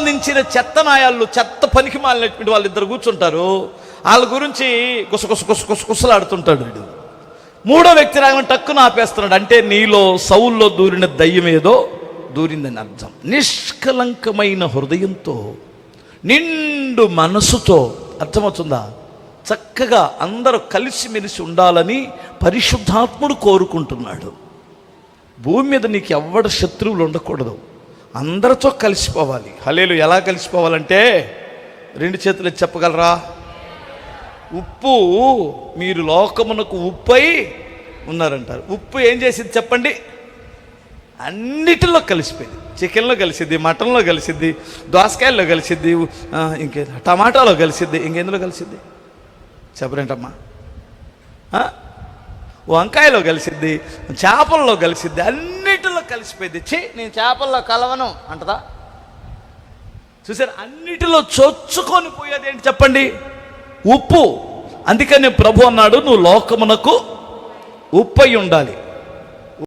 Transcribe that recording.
సంబంధించిన చెత్త నాయాళ్ళు, చెత్త పనికి మాలినటువంటి వాళ్ళిద్దరు కూర్చుంటారు. వాళ్ళ గురించి కుసలాడుతుంటాడు వీడు. మూడో వ్యక్తి రాగానే టక్కున ఆపేస్తున్నాడు. అంటే నీలో సౌల్లో దూరిన దయ్యం ఏదో దూరిందని అర్థం. నిష్కలంకమైన హృదయంతో, నిండు మనసుతో, అర్థమవుతుందా, చక్కగా అందరూ కలిసిమెలిసి ఉండాలని పరిశుద్ధాత్ముడు కోరుకుంటున్నాడు. భూమి మీద నీకు ఎవ్వడ శత్రువులు ఉండకూడదు, అందరితో కలిసిపోవాలి. హల్లెలూయా. ఎలా కలిసిపోవాలంటే 2 చేతులు చెప్పగలరా? ఉప్పు, మీరు లోకమునకు ఉప్పై ఉన్నారంటారు. ఉప్పు ఏం చేసింది చెప్పండి? అన్నిటిలో కలిసిపోయింది. చికెన్లో కలిసిద్ది, మటన్లో కలిసిద్ది, దోసకాయల్లో కలిసిద్ది, ఇంకే టమాటాలో కలిసిద్ది, ఇంకెందులో కలిసిద్ది చెప్పరేంటమ్మా? వంకాయలో కలిసిద్ది, చేపల్లో కలిసిద్ది, అన్నిటిలో కలిసిపోయింది. నేను చేపల్లో కలవను అంటదా? చూసారు, అన్నిటిలో చొచ్చుకొని పోయేది ఏంటి చెప్పండి? ఉప్పు. అందుకని ప్రభు అన్నాడు, నువ్వు లోకమునకు ఉప్పై ఉండాలి.